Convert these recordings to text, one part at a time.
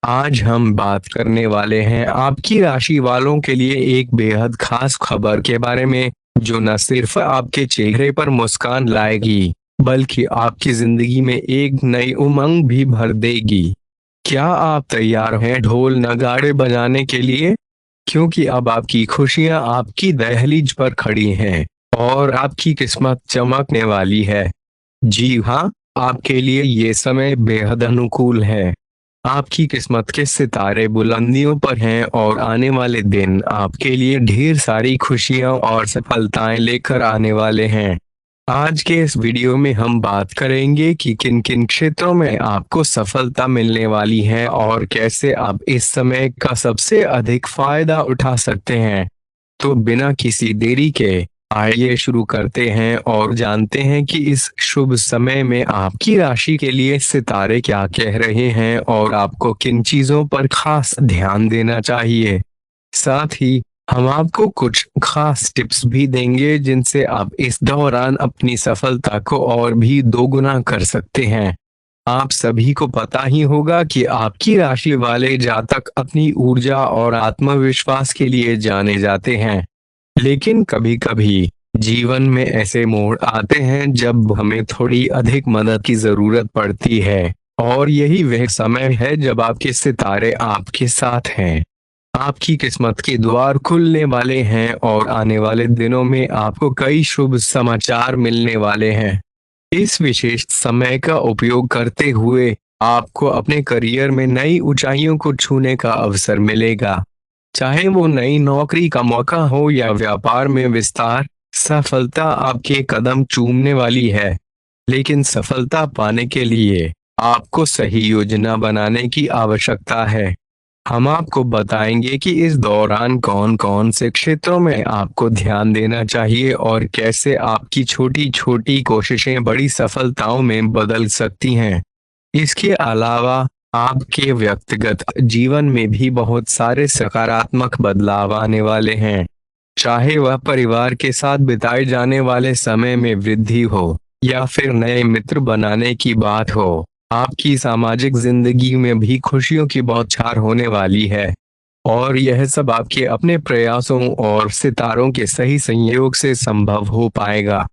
आज हम बात करने वाले हैं आपकी राशि वालों के लिए एक बेहद खास खबर के बारे में, जो न सिर्फ आपके चेहरे पर मुस्कान लाएगी, बल्कि आपकी जिंदगी में एक नई उमंग भी भर देगी। क्या आप तैयार हैं ढोल नगाड़े बजाने के लिए? क्योंकि अब आपकी खुशियां आपकी दहलीज पर खड़ी हैं और आपकी किस्मत चमकने वाली है। जी हाँ, आपके लिए ये समय बेहद अनुकूल है। आपकी किस्मत के सितारे बुलंदियों पर हैं और आने वाले दिन आपके लिए ढेर सारी खुशियां और सफलताएं लेकर आने वाले हैं। आज के इस वीडियो में हम बात करेंगे कि किन किन क्षेत्रों में आपको सफलता मिलने वाली है और कैसे आप इस समय का सबसे अधिक फायदा उठा सकते हैं। तो बिना किसी देरी के आइए शुरू करते हैं और जानते हैं कि इस शुभ समय में आपकी राशि के लिए सितारे क्या कह रहे हैं और आपको किन चीजों पर खास ध्यान देना चाहिए। साथ ही हम आपको कुछ खास टिप्स भी देंगे जिनसे आप इस दौरान अपनी सफलता को और भी दोगुना कर सकते हैं। आप सभी को पता ही होगा कि आपकी राशि वाले जातक अपनी ऊर्जा और आत्मविश्वास के लिए जाने जाते हैं, लेकिन कभी कभी जीवन में ऐसे मोड़ आते हैं जब हमें थोड़ी अधिक मदद की जरूरत पड़ती है, और यही वह समय है जब आपके सितारे आपके साथ हैं। आपकी किस्मत के द्वार खुलने वाले हैं और आने वाले दिनों में आपको कई शुभ समाचार मिलने वाले हैं। इस विशेष समय का उपयोग करते हुए आपको अपने करियर में नई ऊंचाइयों को छूने का अवसर मिलेगा। चाहे वो नई नौकरी का मौका हो या व्यापार में विस्तार, सफलता आपके कदम चूमने वाली है। लेकिन सफलता पाने के लिए आपको सही योजना बनाने की आवश्यकता है। हम आपको बताएंगे कि इस दौरान कौन कौन से क्षेत्रों में आपको ध्यान देना चाहिए और कैसे आपकी छोटी छोटी कोशिशें बड़ी सफलताओं में बदल सकती हैं। इसके अलावा आपके व्यक्तिगत जीवन में भी बहुत सारे सकारात्मक बदलाव आने वाले हैं। चाहे वह परिवार के साथ बिताए जाने वाले समय में वृद्धि हो या फिर नए मित्र बनाने की बात हो, आपकी सामाजिक जिंदगी में भी खुशियों की बौछार होने वाली है। और यह सब आपके अपने प्रयासों और सितारों के सही संयोग से संभव हो पाएगा।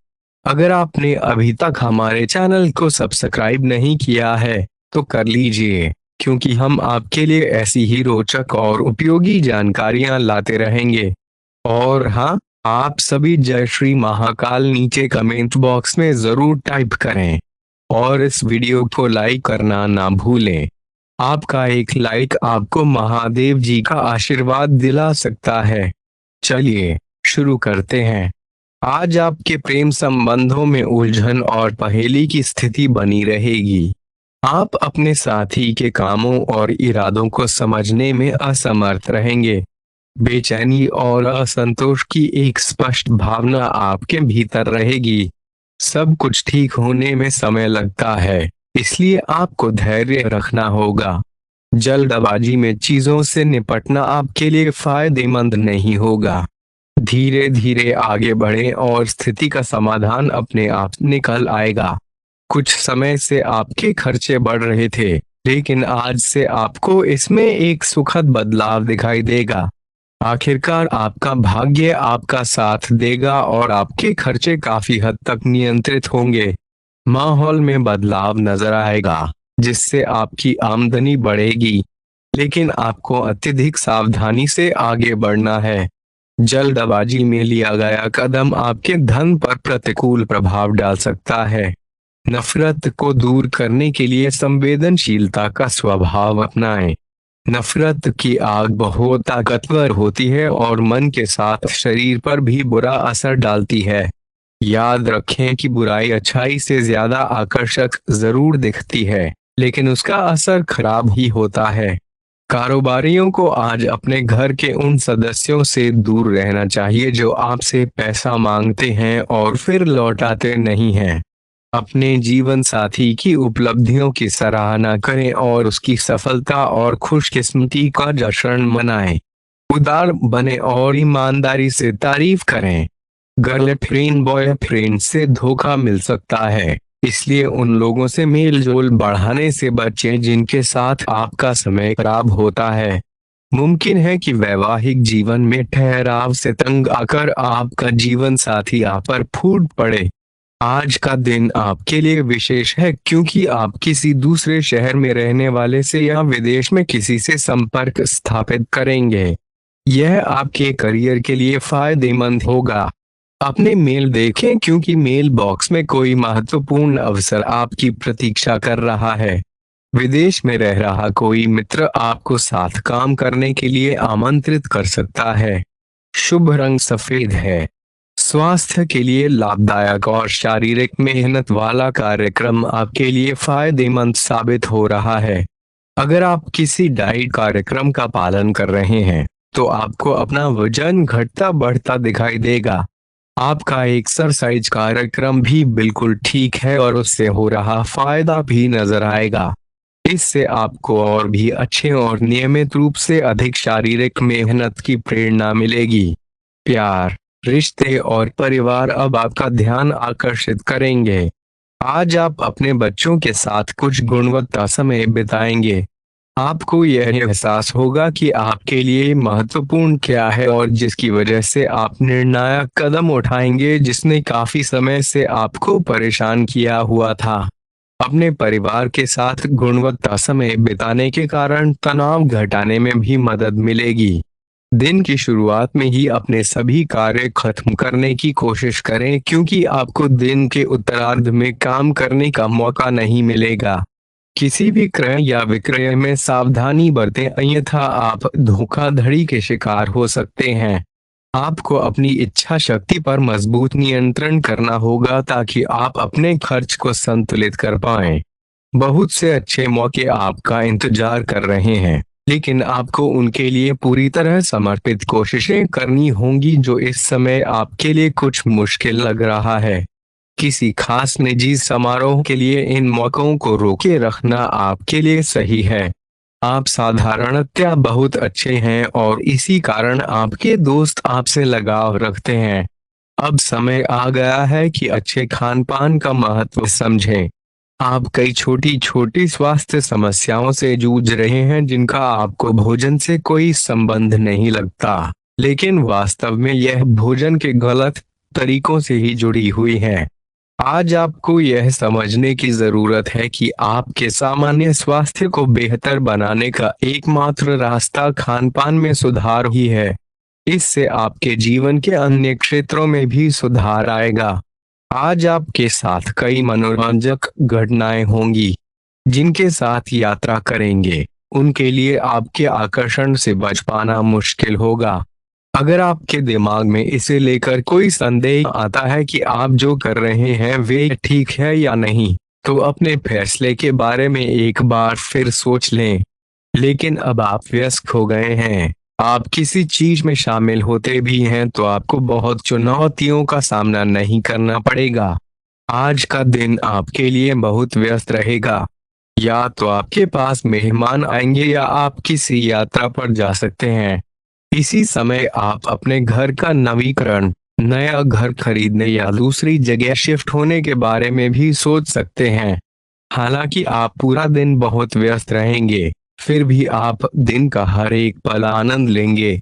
अगर आपने अभी तक हमारे चैनल को सब्सक्राइब नहीं किया है तो कर लीजिए, क्योंकि हम आपके लिए ऐसी ही रोचक और उपयोगी जानकारियां लाते रहेंगे। और हाँ, आप सभी जय श्री महाकाल नीचे कमेंट बॉक्स में जरूर टाइप करें और इस वीडियो को लाइक करना ना भूलें। आपका एक लाइक आपको महादेव जी का आशीर्वाद दिला सकता है। चलिए शुरू करते हैं। आज आपके प्रेम संबंधों में उलझन और पहेली की स्थिति बनी रहेगी। आप अपने साथी के कामों और इरादों को समझने में असमर्थ रहेंगे। बेचैनी और असंतोष की एक स्पष्ट भावना आपके भीतर रहेगी। सब कुछ ठीक होने में समय लगता है, इसलिए आपको धैर्य रखना होगा। जल्दबाजी में चीजों से निपटना आपके लिए फायदेमंद नहीं होगा। धीरे धीरे आगे बढ़ें और स्थिति का समाधान अपने आप निकल आएगा। कुछ समय से आपके खर्चे बढ़ रहे थे, लेकिन आज से आपको इसमें एक सुखद बदलाव दिखाई देगा। आखिरकार आपका भाग्य आपका साथ देगा और आपके खर्चे काफी हद तक नियंत्रित होंगे। माहौल में बदलाव नजर आएगा, जिससे आपकी आमदनी बढ़ेगी, लेकिन आपको अत्यधिक सावधानी से आगे बढ़ना है। जल्दबाजी में लिया गया कदम आपके धन पर प्रतिकूल प्रभाव डाल सकता है। नफरत को दूर करने के लिए संवेदनशीलता का स्वभाव अपनाएं। नफरत की आग बहुत ताकतवर होती है और मन के साथ शरीर पर भी बुरा असर डालती है। याद रखें कि बुराई अच्छाई से ज्यादा आकर्षक जरूर दिखती है, लेकिन उसका असर खराब ही होता है। कारोबारियों को आज अपने घर के उन सदस्यों से दूर रहना चाहिए जो आपसे पैसा मांगते हैं और फिर लौटाते नहीं हैं। अपने जीवन साथी की उपलब्धियों की सराहना करें और उसकी सफलता और खुशकिस्मती का जश्न मनाएं। उदार बने और ईमानदारी से तारीफ करें। गर्लफ्रेंड बॉयफ्रेंड से धोखा मिल सकता है, इसलिए उन लोगों से मेल जोल बढ़ाने से बचें जिनके साथ आपका समय खराब होता है। मुमकिन है कि वैवाहिक जीवन में ठहराव से तंग आकर आपका जीवन साथी आप पर फूट पड़े। आज का दिन आपके लिए विशेष है क्योंकि आप किसी दूसरे शहर में रहने वाले से या विदेश में किसी से संपर्क स्थापित करेंगे। यह आपके करियर के लिए फायदेमंद होगा। अपने मेल देखें क्योंकि मेल बॉक्स में कोई महत्वपूर्ण अवसर आपकी प्रतीक्षा कर रहा है। विदेश में रह रहा कोई मित्र आपको साथ काम करने के लिए आमंत्रित कर सकता है। शुभ रंग सफेद है। स्वास्थ्य के लिए लाभदायक और शारीरिक मेहनत वाला कार्यक्रम आपके लिए फायदेमंद साबित हो रहा है। अगर आप किसी डाइट कार्यक्रम का पालन कर रहे हैं तो आपको अपना वजन घटता बढ़ता दिखाई देगा। आपका एक्सरसाइज कार्यक्रम भी बिल्कुल ठीक है और उससे हो रहा फायदा भी नजर आएगा। इससे आपको और भी अच्छे और नियमित रूप से अधिक शारीरिक मेहनत की प्रेरणा मिलेगी। प्यार, रिश्ते और परिवार अब आपका ध्यान आकर्षित करेंगे। आज आप अपने बच्चों के साथ कुछ गुणवत्ता समय बिताएंगे। आपको यह एहसास होगा कि आपके लिए महत्वपूर्ण क्या है और जिसकी वजह से आप निर्णायक कदम उठाएंगे जिसने काफी समय से आपको परेशान किया हुआ था। अपने परिवार के साथ गुणवत्ता समय बिताने के कारण तनाव घटाने में भी मदद मिलेगी। दिन की शुरुआत में ही अपने सभी कार्य खत्म करने की कोशिश करें क्योंकि आपको दिन के उत्तरार्ध में काम करने का मौका नहीं मिलेगा। किसी भी क्रय या विक्रय में सावधानी बरतें अन्यथा आप धोखाधड़ी के शिकार हो सकते हैं। आपको अपनी इच्छा शक्ति पर मजबूत नियंत्रण करना होगा ताकि आप अपने खर्च को संतुलित कर पाएं। बहुत से अच्छे मौके आपका इंतजार कर रहे हैं, लेकिन आपको उनके लिए पूरी तरह समर्पित कोशिशें करनी होंगी जो इस समय आपके लिए कुछ मुश्किल लग रहा है। किसी खास निजी समारोह के लिए इन मौकों को रोके रखना आपके लिए सही है। आप साधारणतया बहुत अच्छे हैं और इसी कारण आपके दोस्त आपसे लगाव रखते हैं। अब समय आ गया है कि अच्छे खान पान का महत्व समझें। आप कई छोटी छोटी स्वास्थ्य समस्याओं से जूझ रहे हैं जिनका आपको भोजन से कोई संबंध नहीं लगता, लेकिन वास्तव में यह भोजन के गलत तरीकों से ही जुड़ी हुई है। आज आपको यह समझने की जरूरत है कि आपके सामान्य स्वास्थ्य को बेहतर बनाने का एकमात्र रास्ता खान पान में सुधार ही है। इससे आपके जीवन के अन्य क्षेत्रों में भी सुधार आएगा। आज आपके साथ कई मनोरंजक घटनाएं होंगी। जिनके साथ यात्रा करेंगे उनके लिए आपके आकर्षण से बच पाना मुश्किल होगा। अगर आपके दिमाग में इसे लेकर कोई संदेह आता है कि आप जो कर रहे हैं वे ठीक है या नहीं, तो अपने फैसले के बारे में एक बार फिर सोच लें। लेकिन अब आप वयस्क हो गए हैं, आप किसी चीज में शामिल होते भी हैं तो आपको बहुत चुनौतियों का सामना नहीं करना पड़ेगा। आज का दिन आपके लिए बहुत व्यस्त रहेगा। या तो आपके पास मेहमान आएंगे या आप किसी यात्रा पर जा सकते हैं। इसी समय आप अपने घर का नवीकरण, नया घर खरीदने या दूसरी जगह शिफ्ट होने के बारे में भी सोच सकते हैं। हालांकि आप पूरा दिन बहुत व्यस्त रहेंगे, फिर भी आप दिन का हर एक पल आनंद लेंगे।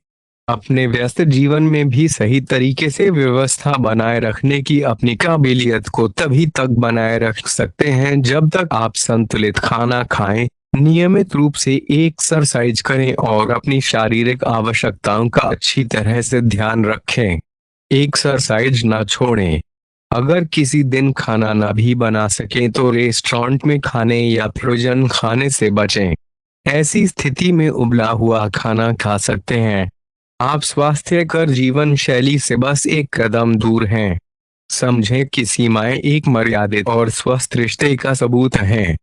अपने व्यस्त जीवन में भी सही तरीके से व्यवस्था बनाए रखने की अपनी काबिलियत को तभी तक बनाए रख सकते हैं जब तक आप संतुलित खाना खाएं, नियमित रूप से एक्सरसाइज करें और अपनी शारीरिक आवश्यकताओं का अच्छी तरह से ध्यान रखें। एक्सरसाइज ना छोड़ें। अगर किसी दिन खाना ना भी बना सकें तो रेस्टोरेंट में खाने या फ्रोजन खाने से बचें। ऐसी स्थिति में उबला हुआ खाना खा सकते हैं। आप स्वास्थ्यकर जीवन शैली से बस एक कदम दूर हैं। समझें कि सीमाएं एक मर्यादित और स्वस्थ रिश्ते का सबूत हैं।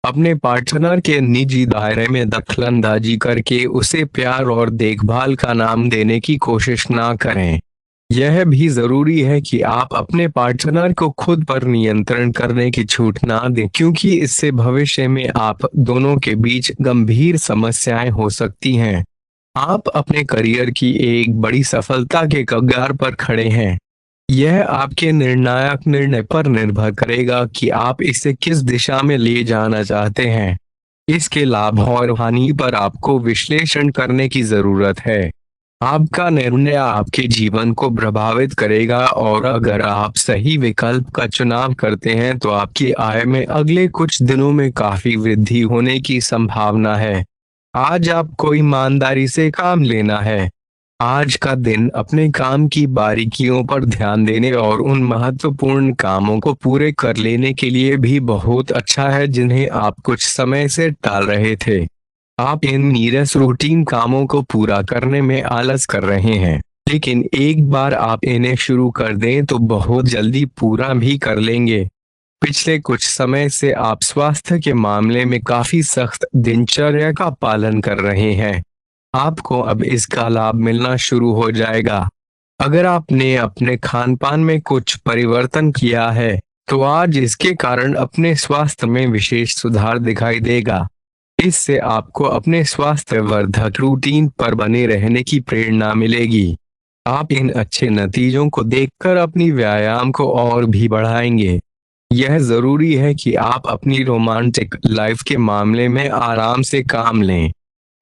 अपने पार्टनर के निजी दायरे में दखलंदाजी करके उसे प्यार और देखभाल का नाम देने की कोशिश ना करें। यह भी जरूरी है कि आप अपने पार्टनर को खुद पर नियंत्रण करने की छूट ना दें क्योंकि इससे भविष्य में आप दोनों के बीच गंभीर समस्याएं हो सकती हैं। आप अपने करियर की एक बड़ी सफलता के कगार पर खड़े हैं। यह आपके निर्णायक निर्णय पर निर्भर करेगा कि आप इसे किस दिशा में ले जाना चाहते हैं। इसके लाभ और हानि पर आपको विश्लेषण करने की जरूरत है। आपका निर्णय आपके जीवन को प्रभावित करेगा और अगर आप सही विकल्प का चुनाव करते हैं तो आपकी आय में अगले कुछ दिनों में काफी वृद्धि होने की संभावना है। आज आपको ईमानदारी से काम लेना है। आज का दिन अपने काम की बारीकियों पर ध्यान देने और उन महत्वपूर्ण कामों को पूरे कर लेने के लिए भी बहुत अच्छा है जिन्हें आप कुछ समय से टाल रहे थे। आप इन नीरस रूटीन कामों को पूरा करने में आलस कर रहे हैं, लेकिन एक बार आप इन्हें शुरू कर दें तो बहुत जल्दी पूरा भी कर लेंगे। पिछले कुछ समय से आप स्वास्थ्य के मामले में काफी सख्त दिनचर्या का पालन कर रहे हैं। आपको अब इसका लाभ मिलना शुरू हो जाएगा। अगर आपने अपने खान पान में कुछ परिवर्तन किया है तो आज इसके कारण अपने स्वास्थ्य में विशेष सुधार दिखाई देगा। इससे आपको अपने स्वास्थ्य वर्धक रूटीन पर बने रहने की प्रेरणा मिलेगी। आप इन अच्छे नतीजों को देखकर अपनी व्यायाम को और भी बढ़ाएंगे। यह जरूरी है कि आप अपनी रोमांटिक लाइफ के मामले में आराम से काम लें।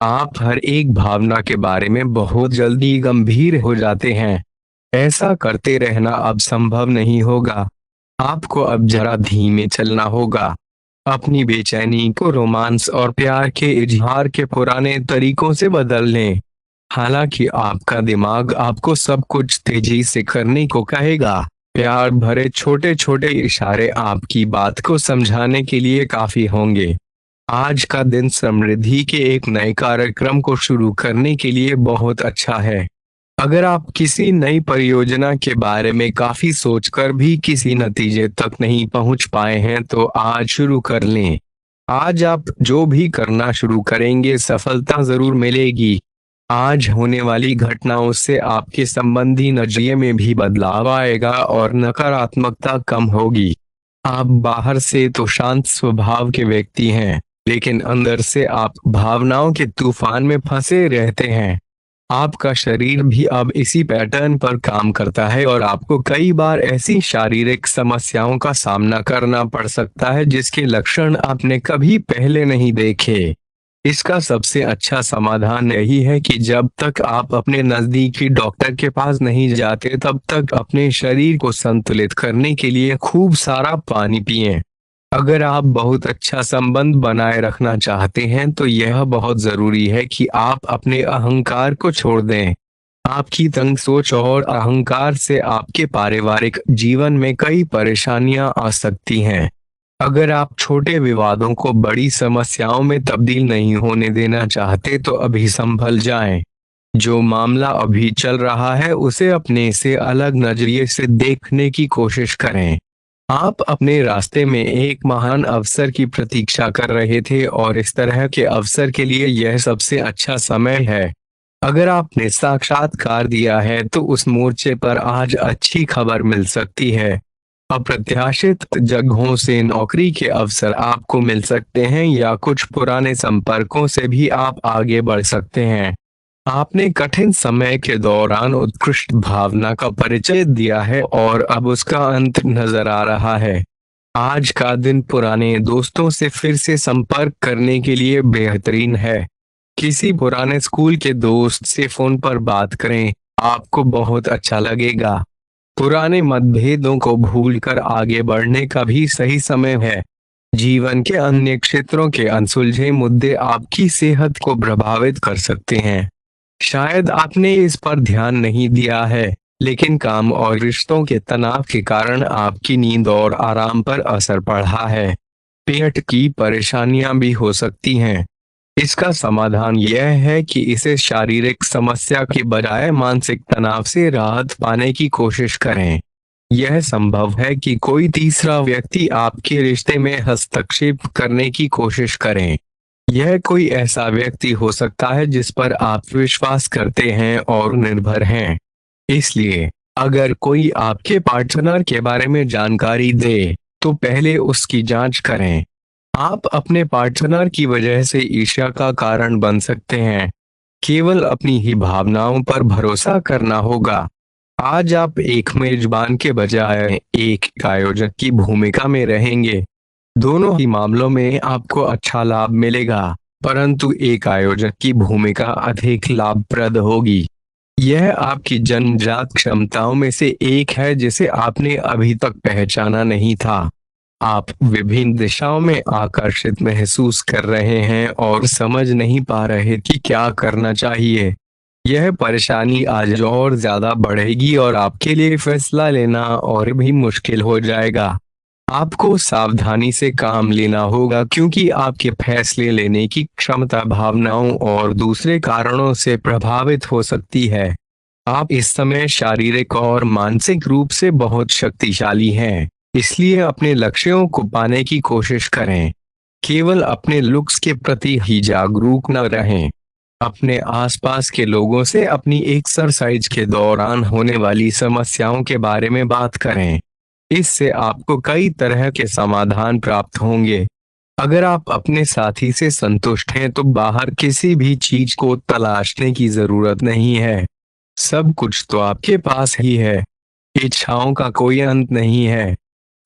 आप हर एक भावना के बारे में बहुत जल्दी गंभीर हो जाते हैं। ऐसा करते रहना अब संभव नहीं होगा। आपको अब जरा धीमे चलना होगा। अपनी बेचैनी को रोमांस और प्यार के इजहार के पुराने तरीकों से बदल लें। हालांकि आपका दिमाग आपको सब कुछ तेजी से करने को कहेगा, प्यार भरे छोटे छोटे इशारे आपकी बात को समझाने के लिए काफी होंगे। आज का दिन समृद्धि के एक नए कार्यक्रम को शुरू करने के लिए बहुत अच्छा है। अगर आप किसी नई परियोजना के बारे में काफी सोचकर भी किसी नतीजे तक नहीं पहुंच पाए हैं तो आज शुरू कर लें। आज आप जो भी करना शुरू करेंगे सफलता जरूर मिलेगी। आज होने वाली घटनाओं से आपके संबंधी नजरिए में भी बदलाव आएगा और नकारात्मकता कम होगी। आप बाहर से तो शांत स्वभाव के व्यक्ति हैं, लेकिन अंदर से आप भावनाओं के तूफान में फंसे रहते हैं। आपका शरीर भी अब इसी पैटर्न पर काम करता है और आपको कई बार ऐसी शारीरिक समस्याओं का सामना करना पड़ सकता है जिसके लक्षण आपने कभी पहले नहीं देखे। इसका सबसे अच्छा समाधान यही है कि जब तक आप अपने नजदीकी डॉक्टर के पास नहीं जाते तब तक अपने शरीर को संतुलित करने के लिए खूब सारा पानी पिएं। अगर आप बहुत अच्छा संबंध बनाए रखना चाहते हैं तो यह बहुत जरूरी है कि आप अपने अहंकार को छोड़ दें। आपकी तंग सोच और अहंकार से आपके पारिवारिक जीवन में कई परेशानियां आ सकती हैं। अगर आप छोटे विवादों को बड़ी समस्याओं में तब्दील नहीं होने देना चाहते तो अभी संभल जाएं। जो मामला अभी चल रहा है उसे अपने से अलग नजरिए से देखने की कोशिश करें। आप अपने रास्ते में एक महान अवसर की प्रतीक्षा कर रहे थे और इस तरह के अवसर के लिए यह सबसे अच्छा समय है। अगर आपने साक्षात्कार दिया है तो उस मोर्चे पर आज अच्छी खबर मिल सकती है। अप्रत्याशित जगहों से नौकरी के अवसर आपको मिल सकते हैं या कुछ पुराने संपर्कों से भी आप आगे बढ़ सकते हैं। आपने कठिन समय के दौरान उत्कृष्ट भावना का परिचय दिया है और अब उसका अंत नजर आ रहा है। आज का दिन पुराने दोस्तों से फिर से संपर्क करने के लिए बेहतरीन है। किसी पुराने स्कूल के दोस्त से फोन पर बात करें, आपको बहुत अच्छा लगेगा। पुराने मतभेदों को भूलकर आगे बढ़ने का भी सही समय है। जीवन के अन्य क्षेत्रों के अनसुलझे मुद्दे आपकी सेहत को प्रभावित कर सकते हैं। शायद आपने इस पर ध्यान नहीं दिया है, लेकिन काम और रिश्तों के तनाव के कारण आपकी नींद और आराम पर असर पड़ा है। पेट की परेशानियां भी हो सकती हैं। इसका समाधान यह है कि इसे शारीरिक समस्या के बजाय मानसिक तनाव से राहत पाने की कोशिश करें। यह संभव है कि कोई तीसरा व्यक्ति आपके रिश्ते में हस्तक्षेप करने की कोशिश करें। यह कोई ऐसा व्यक्ति हो सकता है जिस पर आप विश्वास करते हैं और निर्भर हैं। इसलिए अगर कोई आपके पार्टनर के बारे में जानकारी दे तो पहले उसकी जांच करें। आप अपने पार्टनर की वजह से ईर्ष्या का कारण बन सकते हैं। केवल अपनी ही भावनाओं पर भरोसा करना होगा। आज आप एक मेजबान के बजाय एक आयोजक की भूमिका में रहेंगे। दोनों ही मामलों में आपको अच्छा लाभ मिलेगा, परंतु एक आयोजक की भूमिका अधिक लाभप्रद होगी। यह आपकी जन्मजात क्षमताओं में से एक है जिसे आपने अभी तक पहचाना नहीं था। आप विभिन्न दिशाओं में आकर्षित महसूस कर रहे हैं और समझ नहीं पा रहे कि क्या करना चाहिए। यह परेशानी आज और ज्यादा बढ़ेगी और आपके लिए फैसला लेना और भी मुश्किल हो जाएगा। आपको सावधानी से काम लेना होगा क्योंकि आपके फैसले लेने की क्षमता भावनाओं और दूसरे कारणों से प्रभावित हो सकती है। आप इस समय शारीरिक और मानसिक रूप से बहुत शक्तिशाली हैं, इसलिए अपने लक्ष्यों को पाने की कोशिश करें। केवल अपने लुक्स के प्रति ही जागरूक न रहें। अपने आसपास के लोगों से अपनी एक्सरसाइज के दौरान होने वाली समस्याओं के बारे में बात करें। इससे आपको कई तरह के समाधान प्राप्त होंगे। अगर आप अपने साथी से संतुष्ट हैं तो बाहर किसी भी चीज को तलाशने की जरूरत नहीं है। सब कुछ तो आपके पास ही है। इच्छाओं का कोई अंत नहीं है।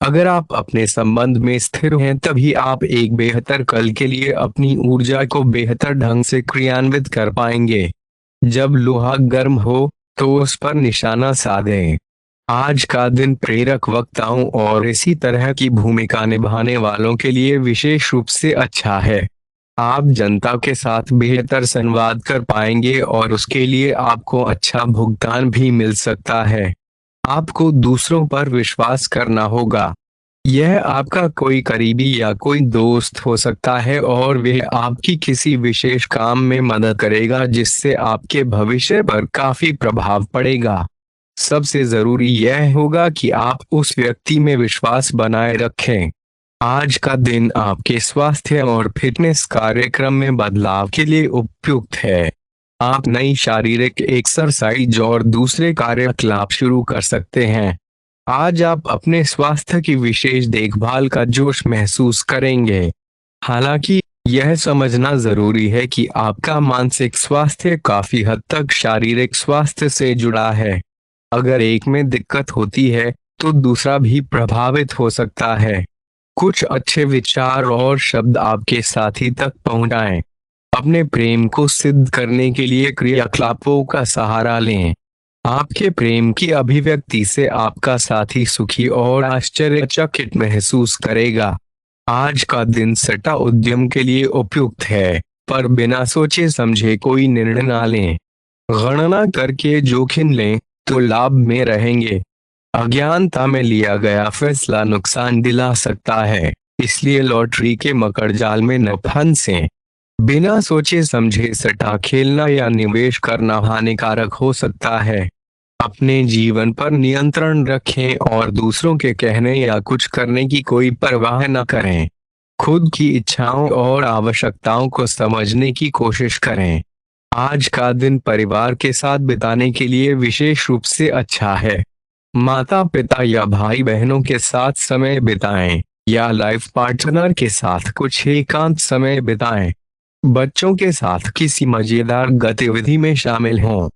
अगर आप अपने संबंध में स्थिर हैं तभी आप एक बेहतर कल के लिए अपनी ऊर्जा को बेहतर ढंग से क्रियान्वित कर पाएंगे। जब लोहा गर्म हो तो उस पर निशाना साधें। आज का दिन प्रेरक वक्ताओं और इसी तरह की भूमिका निभाने वालों के लिए विशेष रूप से अच्छा है। आप जनता के साथ बेहतर संवाद कर पाएंगे और उसके लिए आपको अच्छा भुगतान भी मिल सकता है। आपको दूसरों पर विश्वास करना होगा। यह आपका कोई करीबी या कोई दोस्त हो सकता है और वह आपकी किसी विशेष काम में मदद करेगा जिससे आपके भविष्य पर काफी प्रभाव पड़ेगा। सबसे जरूरी यह होगा कि आप उस व्यक्ति में विश्वास बनाए रखें। आज का दिन आपके स्वास्थ्य और फिटनेस कार्यक्रम में बदलाव के लिए उपयुक्त है। आप नई शारीरिक एक्सरसाइज और दूसरे कार्यकलाप शुरू कर सकते हैं। आज आप अपने स्वास्थ्य की विशेष देखभाल का जोश महसूस करेंगे। हालांकि यह समझना जरूरी है कि आपका मानसिक स्वास्थ्य काफी हद तक शारीरिक स्वास्थ्य से जुड़ा है। अगर एक में दिक्कत होती है तो दूसरा भी प्रभावित हो सकता है। कुछ अच्छे विचार और शब्द आपके साथी तक पहुंचाएं। अपने प्रेम को सिद्ध करने के लिए क्रियाकलापों का सहारा लें। आपके प्रेम की अभिव्यक्ति से आपका साथी सुखी और आश्चर्यचकित महसूस करेगा। आज का दिन सट्टा उद्यम के लिए उपयुक्त है, पर बिना सोचे समझे कोई निर्णय ना लें। गणना करके जोखिम लें तो लाभ में रहेंगे। अज्ञानता में लिया गया फैसला नुकसान दिला सकता है, इसलिए लॉटरी के मकड़जाल में न फंसें। बिना सोचे समझे सट्टा खेलना या निवेश करना हानिकारक हो सकता है। अपने जीवन पर नियंत्रण रखें और दूसरों के कहने या कुछ करने की कोई परवाह न करें। खुद की इच्छाओं और आवश्यकताओं को समझने की कोशिश करें। आज का दिन परिवार के साथ बिताने के लिए विशेष रूप से अच्छा है। माता पिता या भाई बहनों के साथ समय बिताएं या लाइफ पार्टनर के साथ कुछ एकांत समय बिताएं। बच्चों के साथ किसी मजेदार गतिविधि में शामिल हों।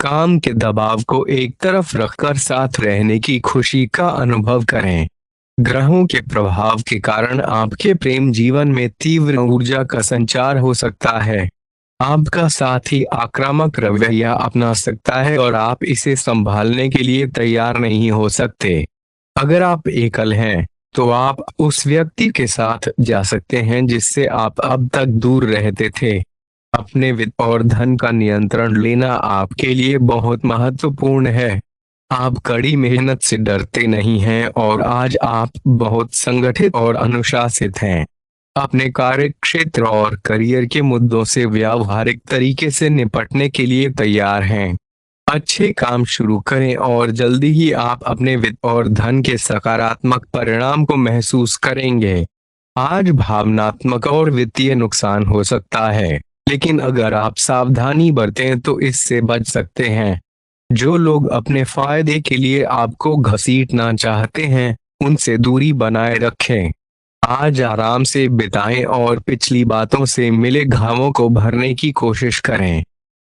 काम के दबाव को एक तरफ रखकर साथ रहने की खुशी का अनुभव करें। ग्रहों के प्रभाव के कारण आपके प्रेम जीवन में तीव्र ऊर्जा का संचार हो सकता है। आपका साथी आक्रामक रवैया अपना सकता है और आप इसे संभालने के लिए तैयार नहीं हो सकते। अगर आप एकल हैं तो आप उस व्यक्ति के साथ जा सकते हैं जिससे आप अब तक दूर रहते थे। अपने वित्त और धन का नियंत्रण लेना आपके लिए बहुत महत्वपूर्ण है। आप कड़ी मेहनत से डरते नहीं हैं और आज आप बहुत संगठित और अनुशासित हैं। अपने कार्य क्षेत्र और करियर के मुद्दों से व्यावहारिक तरीके से निपटने के लिए तैयार हैं। अच्छे काम शुरू करें और जल्दी ही आप अपने वित्त और धन के सकारात्मक परिणाम को महसूस करेंगे। आज भावनात्मक और वित्तीय नुकसान हो सकता है, लेकिन अगर आप सावधानी बरतें तो इससे बच सकते हैं। जो लोग अपने फायदे के लिए आपको घसीटना चाहते हैं, उनसे दूरी बनाए रखें। आज आराम से बिताएं और पिछली बातों से मिले घावों को भरने की कोशिश करें।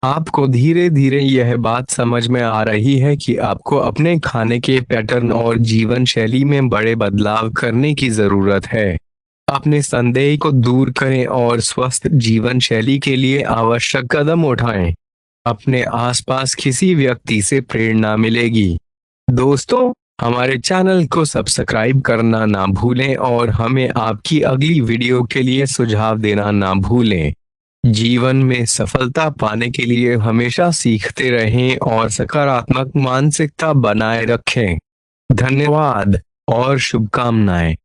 आपको धीरे धीरे यह बात समझ में आ रही है कि आपको अपने खाने के पैटर्न और जीवन शैली में बड़े बदलाव करने की जरूरत है। अपने संदेह को दूर करें और स्वस्थ जीवन शैली के लिए आवश्यक कदम उठाएं। अपने आसपास किसी व्यक्ति से प्रेरणा मिलेगी। दोस्तों, हमारे चैनल को सब्सक्राइब करना ना भूलें और हमें आपकी अगली वीडियो के लिए सुझाव देना ना भूलें। जीवन में सफलता पाने के लिए हमेशा सीखते रहें और सकारात्मक मानसिकता बनाए रखें। धन्यवाद और शुभकामनाएं।